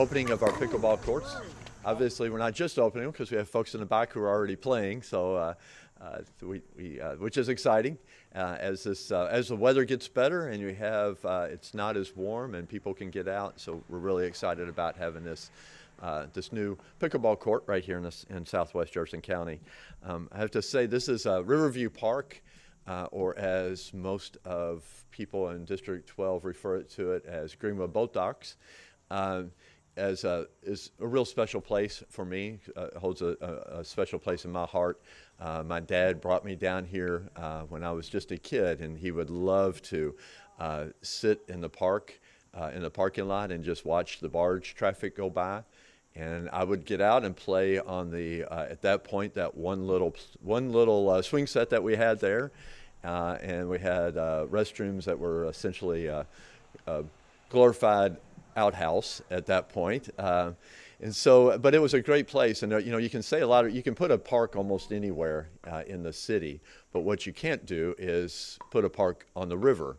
opening of our pickleball courts. Obviously, we're not just opening them because we have folks in the back who are already playing, so which is exciting. As the weather gets better and you have it's not as warm and people can get out, so we're really excited about having this new pickleball court right here in Southwest Jefferson County. I have to say this is Riverview Park, or as most of people in District 12 refer to it as Greenwood Boat Docks. Is a real special place for me. Holds a special place in my heart. My dad brought me down here when I was just a kid, and he would love to sit in the park, in the parking lot, and just watch the barge traffic go by. And I would get out and play on the at that point that one little swing set that we had there, and we had restrooms that were essentially glorified outhouse at that point, and so, but it was a great place. And you can say you can put a park almost anywhere in the city, but what you can't do is put a park on the river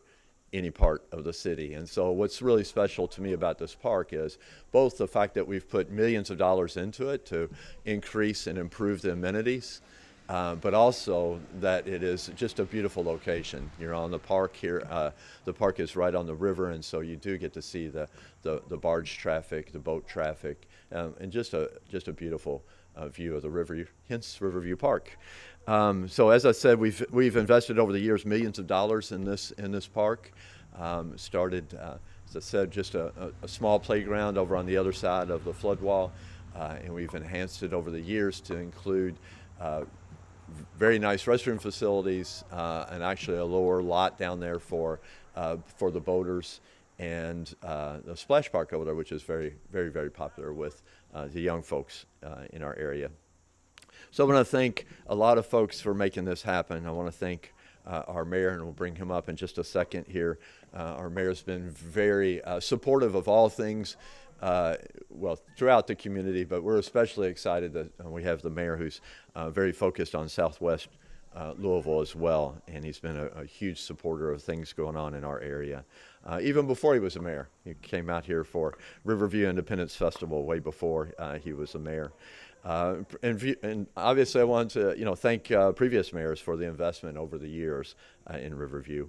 any part of the city. And so what's really special to me about this park is both the fact that we've put millions of dollars into it to increase and improve the amenities, but also that it is just a beautiful location. You're on the park here. The park is right on the river, and so you do get to see the barge traffic, the boat traffic, and just a beautiful view of the river, hence Riverview Park. So as I said, we've invested over the years millions of dollars in this park. Started, as I said, just a small playground over on the other side of the flood wall, and we've enhanced it over the years to include very nice restroom facilities, and actually a lower lot down there for the boaters, and the splash park over there, which is very, very, very popular with the young folks in our area. So I want to thank a lot of folks for making this happen. I want to thank our mayor, and we'll bring him up in just a second here. Our mayor's been very supportive of all things, throughout the community, but we're especially excited that we have the mayor who's very focused on Southwest Louisville as well, and he's been a huge supporter of things going on in our area. Even before he was a mayor, he came out here for Riverview Independence Festival way before he was a mayor. And obviously I want to thank previous mayors for the investment over the years in Riverview.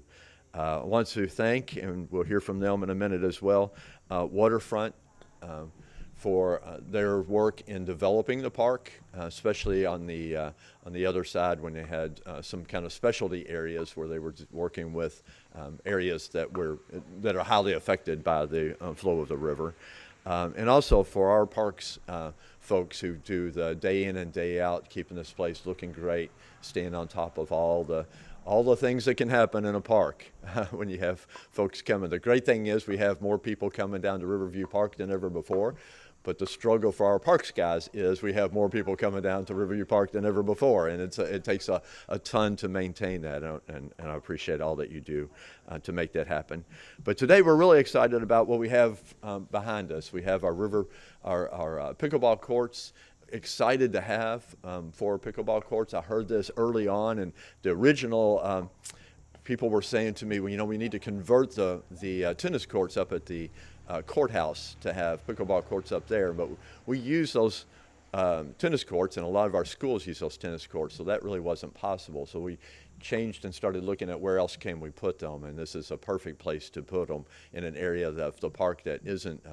I want to thank, and we'll hear from them in a minute as well, Waterfront for their work in developing the park, especially on the other side when they had some kind of specialty areas where they were working with areas that are highly affected by the flow of the river. And also for our parks folks who do the day in and day out, keeping this place looking great, staying on top of all the things that can happen in a park when you have folks coming. The great thing is we have more people coming down to Riverview Park than ever before, but the struggle for our parks guys is we have more people coming down to Riverview Park than ever before, and it takes a ton to maintain that, and I appreciate all that you do to make that happen. But today we're really excited about what we have behind us. We have our pickleball courts. Excited to have 4 pickleball courts. I heard this early on, and the original people were saying to me, well, we need to convert the tennis courts up at the courthouse to have pickleball courts up there, but we use those tennis courts, and a lot of our schools use those tennis courts, so that really wasn't possible. So we changed and started looking at where else can we put them, and this is a perfect place to put them in an area of the park that isn't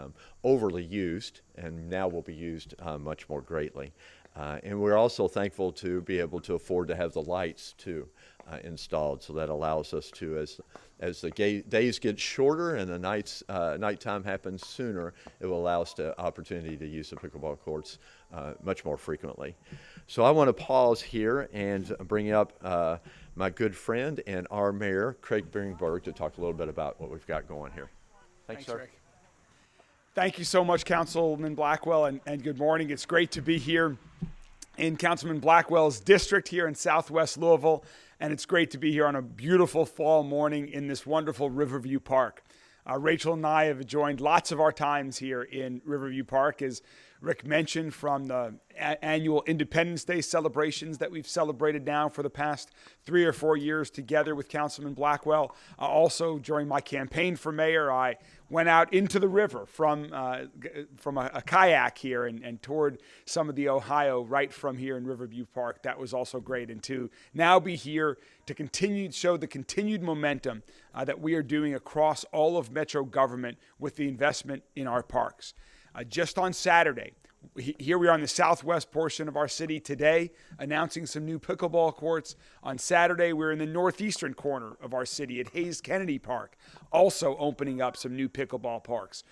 overly used, and now will be used much more greatly. And we're also thankful to be able to afford to have the lights too installed, so that allows us to, as the days get shorter and the nighttime happens sooner, it will allow us the opportunity to use the pickleball courts much more frequently. So I want to pause here and bring up my good friend and our mayor, Craig Bringberg, to talk a little bit about what we've got going here. Thanks, sir. Rick. Thank you so much, Councilman Blackwell, and good morning. It's great to be here in Councilman Blackwell's district here in Southwest Louisville, and it's great to be here on a beautiful fall morning in this wonderful Riverview Park. Rachel and I have joined lots of our times here in Riverview Park as Rick mentioned from the annual Independence Day celebrations that we've celebrated now for the past 3 or 4 years together with Councilman Blackwell. Also, during my campaign for mayor, I went out into the river from a kayak here and toured some of the Ohio right from here in Riverview Park. That was also great. And to now be here to continue to show the continued momentum that we are doing across all of Metro government with the investment in our parks. Just on Saturday, here we are in the southwest portion of our city today, announcing some new pickleball courts. On Saturday, we're in the northeastern corner of our city at Hayes Kennedy Park, also opening up some new pickleball parks.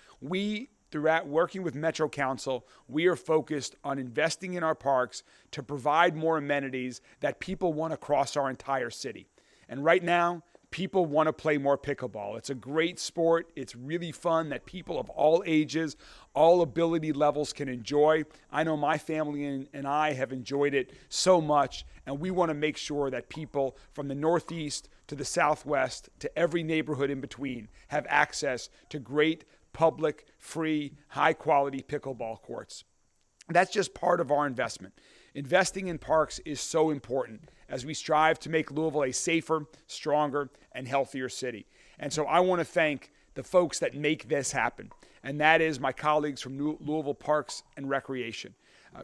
Throughout working with Metro Council, we are focused on investing in our parks to provide more amenities that people want across our entire city. And right now, people want to play more pickleball. It's a great sport. It's really fun that people of all ages, all ability levels can enjoy. I know my family and I have enjoyed it so much, and we want to make sure that people from the Northeast to the Southwest to every neighborhood in between have access to great public, free, high-quality pickleball courts. That's just part of our investment. Investing in parks is so important as we strive to make Louisville a safer, stronger, and healthier city. And so I want to thank the folks that make this happen, and that is my colleagues from Louisville Parks and Recreation.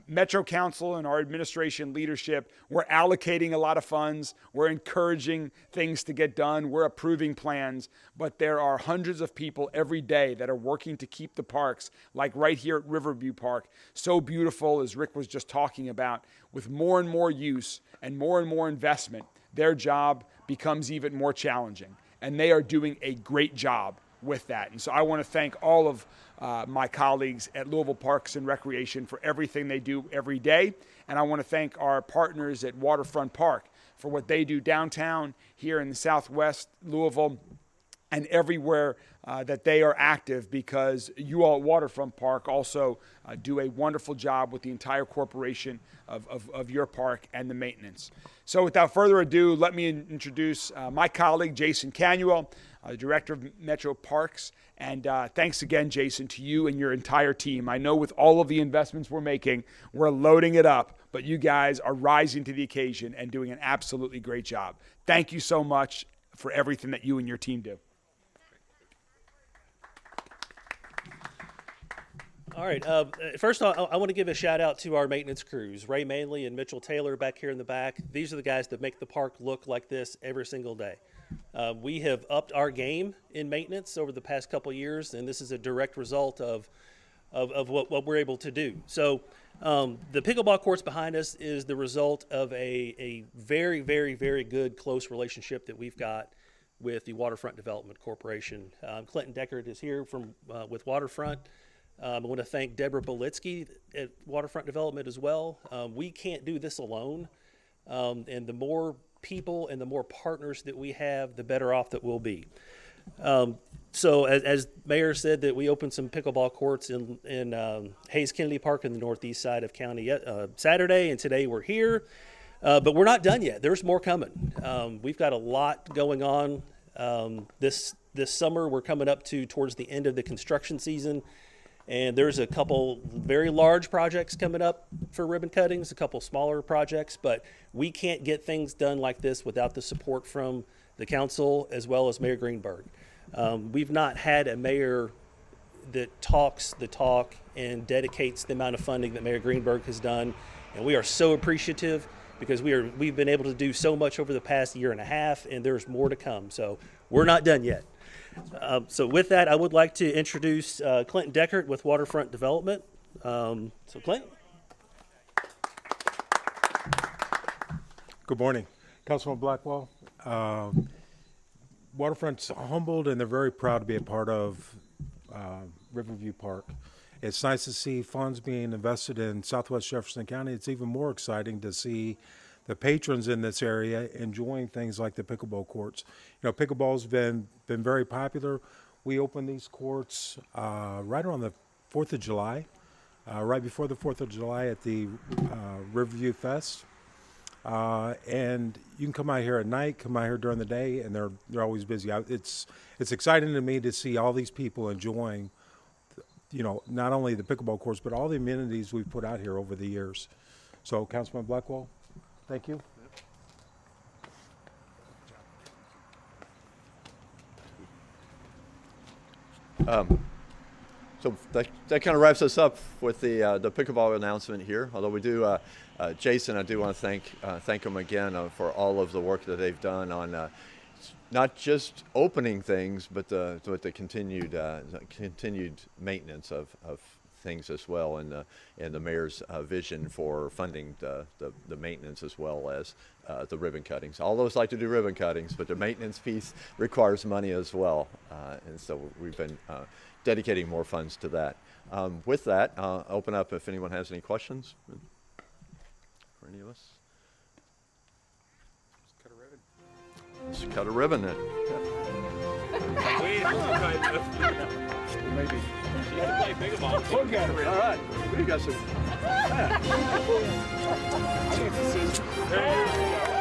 Metro Council and our administration leadership, we're allocating a lot of funds. We're encouraging things to get done. We're approving plans. But there are hundreds of people every day that are working to keep the parks, like right here at Riverview Park, so beautiful, as Rick was just talking about. With more and more use and more investment, their job becomes even more challenging. And they are doing a great job with that. And so I want to thank all of my colleagues at Louisville Parks and Recreation for everything they do every day. And I want to thank our partners at Waterfront Park for what they do downtown here in the Southwest Louisville and everywhere that they are active, because you all at Waterfront Park also do a wonderful job with the entire corporation of your park and the maintenance. So without further ado, let me introduce my colleague, Jason Canuel, Director of Metro Parks. And thanks again, Jason, to you and your entire team. I know with all of the investments we're making, we're loading it up, but you guys are rising to the occasion and doing an absolutely great job. Thank you so much for everything that you and your team do. All right. First, I want to give a shout out to our maintenance crews, Ray Manley and Mitchell Taylor back here in the back. These are the guys that make the park look like this every single day. We have upped our game in maintenance over the past couple of years, and this is a direct result of what we're able to do. So the pickleball courts behind us is the result of a very, very, very good, close relationship that we've got with the Waterfront Development Corporation. Clinton Deckard is here with Waterfront. I want to thank Deborah Belitsky at Waterfront Development as well. We can't do this alone, and the more people and the more partners that we have, the better off that we'll be. So as Mayor said, that we opened some pickleball courts in Hayes Kennedy Park in the northeast side of county Saturday, and today we're here. But we're not done yet. There's more coming. We've got a lot going on this summer. We're coming up towards the end of the construction season. And there's a couple very large projects coming up for ribbon cuttings, a couple smaller projects, but we can't get things done like this without the support from the council as well as Mayor Greenberg. We've not had a mayor that talks the talk and dedicates the amount of funding that Mayor Greenberg has done, and we are so appreciative because we've been able to do so much over the past year and a half, and there's more to come. So we're not done yet. So with that, I would like to introduce Clinton Deckard with Waterfront Development. So Clinton. Good morning, Councilman Blackwell. Waterfront's humbled and they're very proud to be a part of Riverview Park. It's nice to see funds being invested in Southwest Jefferson County. It's even more exciting to see the patrons in this area enjoying things like the pickleball courts. You know, pickleball's been very popular. We opened these courts right around the 4th of July, right before the 4th of July at the Riverview Fest. And you can come out here at night, come out here during the day, and they're always busy. It's exciting to me to see all these people enjoying not only the pickleball courts, but all the amenities we've put out here over the years. So, Councilman Blackwell, thank you. So that kind of wraps us up with the pickleball announcement here. Although we do, Jason, I do want to thank him again for all of the work that they've done on not just opening things, but the continued maintenance of things as well, and the mayor's vision for funding the maintenance as well as the ribbon cuttings. All those like to do ribbon cuttings, but the maintenance piece requires money as well, and so we've been dedicating more funds to that. With that, I'll open up if anyone has any questions for any of us. Let's cut a ribbon then. Maybe. Look at it. All right. We got some. There you go.